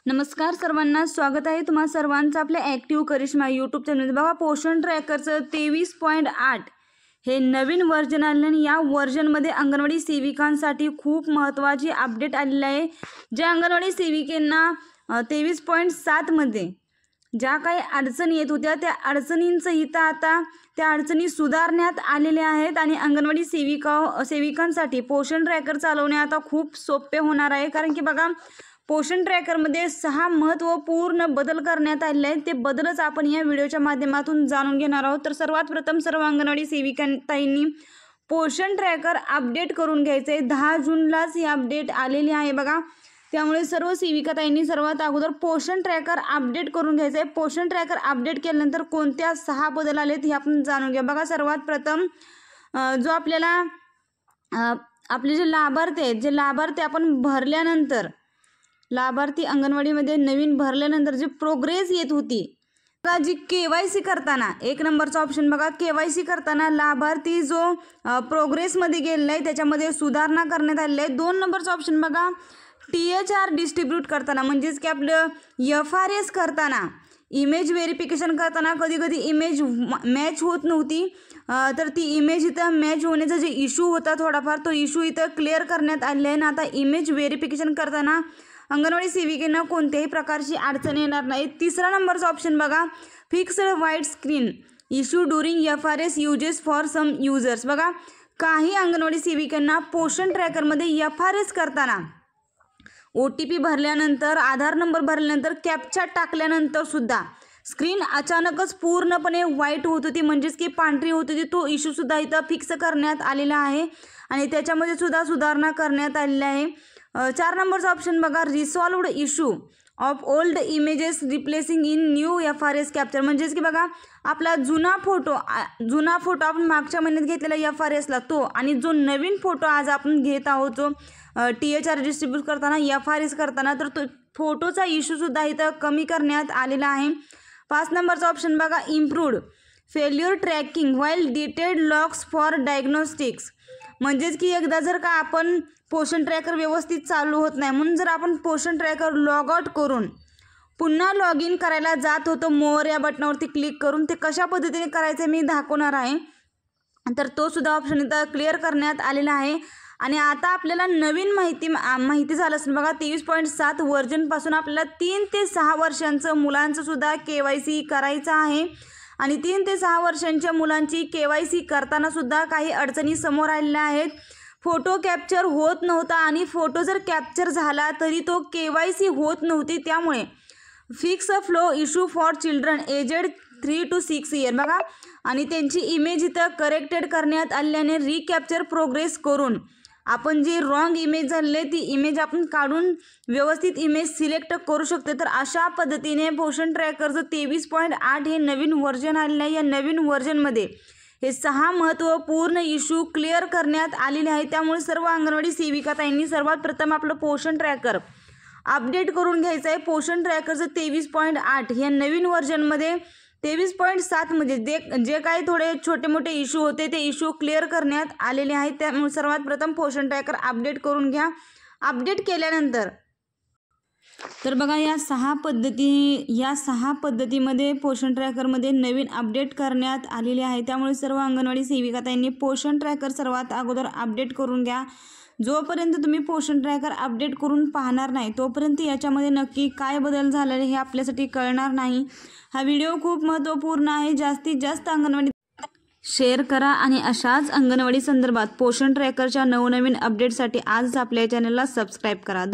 नमस्कार सर्वांना, स्वागत आहे तुम्हा सर्वांचं आपल्या ॲक्टिव्ह करिश्मा यूट्यूब चॅनलमध्ये। बघा, पोषण ट्रॅकरचं 23.8 हे नवीन व्हर्जन आलेलं आणि या व्हर्जनमध्ये अंगणवाडी सेविकांसाठी खूप महत्त्वाची अपडेट आलेली आहे। ज्या अंगणवाडी सेविकांना 23.7 मध्ये ज्या काही अडचणी येत होत्या त्या अडचणींचं इथं आता त्या अडचणी सुधारण्यात आलेल्या आहेत आणि अंगणवाडी सेविकांसाठी पोषण ट्रॅकर चालवणे आता खूप सोपे होणार आहे। कारण की बघा, पोषण ट्रॅकरमध्ये 6 महत्त्वपूर्ण बदल करण्यात आलेले आहेत। ते बदलच आपण या व्हिडिओच्या माध्यमातून जाणून घेणार आहोत। तर सर्वात प्रथम सर्व अंगणवाडी सेविकांनी पोषण ट्रॅकर अपडेट करून घ्यायचे आहे। 10 जूनलाच ही अपडेट आलेली आहे बघा, त्यामुळे सर्व सेविकाताईंनी सर्वात अगोदर पोषण ट्रॅकर अपडेट करून घ्यायचं आहे। पोषण ट्रॅकर अपडेट केल्यानंतर कोणत्या 6 बदल आलेत हे आपण जाणून घ्या। बघा, सर्वात प्रथम जो आपल्याला आपले जे लाभार्थी आहेत, जे लाभार्थी आपण भरल्यानंतर लाभार्थी अंगणवाडीमध्ये नवीन भरल्यानंतर जी प्रोग्रेस येत होती का, जी KYC करताना 1 नंबरचा ऑप्शन बघा, KYC करताना लाभार्थी जो प्रोग्रेसमध्ये गेलेला आहे त्याच्यामध्ये सुधारणा करण्यात आलेली आहे। 2 नंबरचा ऑप्शन बघा, THR डिस्ट्रीब्यूट करताना म्हणजेच की आपलं FRS करताना इमेज व्हेरिफिकेशन करताना कधी कधी इमेज मॅच होत नव्हती, तर ती इमेज इथं मॅच होण्याचा जे इश्यू होता थोडाफार तो इश्यू इथं क्लिअर करण्यात आले आहे ना। आता इमेज व्हेरिफिकेशन करताना अंगणवाडी सेविकांना कोणत्याही प्रकारची अडचण येणार नाही। 3रा नंबरचा ऑप्शन बघा, fixed white screen issue during FRS uses for some users. बघा, काही अंगणवाडी सेविकांना पोषण ट्रॅकरमध्ये FRS करताना OTP भरल्यानंतर, आधार नंबर भरल्यानंतर, कॅप्चा टाकल्यानंतर सुद्धा स्क्रीन अचानकच पूर्णपणे व्हाईट होत होती, म्हणजेच की पांढरी होत होती। तो इश्यू सुद्धा इथं फिक्स करण्यात आलेला आहे आणि त्याच्यामध्ये सुद्धा सुधारणा करण्यात आलेली आहे। 4 नंबरचा ऑप्शन बघा, resolved issue of old images replacing in new FRS capture. म्हणजेच की बघा, आपला जुना फोटो आपण मागच्या महिन्यात घेतलेला FRSला तो आणि जो नवीन फोटो आज आपण घेत आहोत जो THR डिस्ट्रीब्यूट करताना FRS करताना, तर तो फोटोचा इश्यूसुद्धा इथं कमी करण्यात आलेला आहे। 5 नंबरचा ऑप्शन बघा, improved failure tracking while detailed logs for diagnostics. म्हणजेच की एकदा जर का आपण पोषण ट्रॅकर व्यवस्थित चालू होत नाही म्हणून जर आपण पोषण ट्रॅकर लॉग आउट करून पुन्हा लॉग इन करायला जात होतो मोर या बटनावरती क्लिक करून, ते कशा पद्धतीने करायचे मी दाखवणार आहे। तर तो सुद्धा ऑप्शन इथं क्लिअर करण्यात आलेला आहे। आणि आता आपल्याला नवीन माहिती झालं असेल बघा, 23.7 व्हर्जनपासून आपल्याला 3 ते 6 वर्षांचं मुलांचं सुद्धा KYC करायचं आहे आणि 3 ते 6 वर्षांच्या मुलांची KYC करताना सुद्धा काही अडचणी समोर आलेल्या आहेत। फोटो कॅप्चर होत नव्हता आणि फोटो जर कॅप्चर झाला तरी तो KYC होत नव्हती, त्यामुळे fix flow issue for children aged 3 to 6 year बघा, आणि त्यांची इमेज इथं करेक्टेड करण्यात आल्याने रिकॅप्चर प्रोग्रेस करून आपण जी रॉंग इमेज झाले ती इमेज आपण काढून व्यवस्थित इमेज सिलेक्ट करू शकतो। तर अशा पद्धतीने पोषण ट्रॅकरचं 23.8 हे नवीन व्हर्जन आलेलं आहे। या नवीन व्हर्जनमध्ये हे 6 महत्त्वपूर्ण इश्यू क्लिअर करण्यात आलेले आहेत। त्यामुळे सर्व अंगणवाडी सेविकाताईंनी सर्वात प्रथम आपलं पोषण ट्रॅकर अपडेट करून घ्यायचं आहे। पोषण ट्रॅकरचं 23.8 हे नवीन व्हर्जनमध्ये 23.7 मध्ये जे काही थोडे छोटे मोठे इश्यू होते ते इश्यू क्लिअर करण्यात आलेले आहेत। त्यामुळे सर्वात प्रथम पोषण ट्रॅकर अपडेट करून घ्या। अपडेट केल्यानंतर तर बघा, या 6 पद्धतीमध्ये पोषण ट्रॅकरमध्ये नवीन अपडेट करण्यात आलेले आहे। त्यामुळे सर्व अंगणवाडी सेविकाताईंनी पोषण ट्रॅकर सर्वात अगोदर अपडेट करून घ्या। जोपर्यंत तुम्ही पोषण ट्रॅकर अपडेट करून पाहणार नाही तोपर्यंत याच्यामध्ये नक्की काय बदल झालेले हे आपल्यासाठी कळणार नाही। हा व्हिडिओ खूप महत्त्वपूर्ण आहे, जास्तीत जास्त अंगणवाडी शेअर करा आणि अशाच अंगणवाडी संदर्भात पोषण ट्रॅकरच्या नवनवीन अपडेटसाठी आजच आपल्या चॅनलला सबस्क्राईब करा।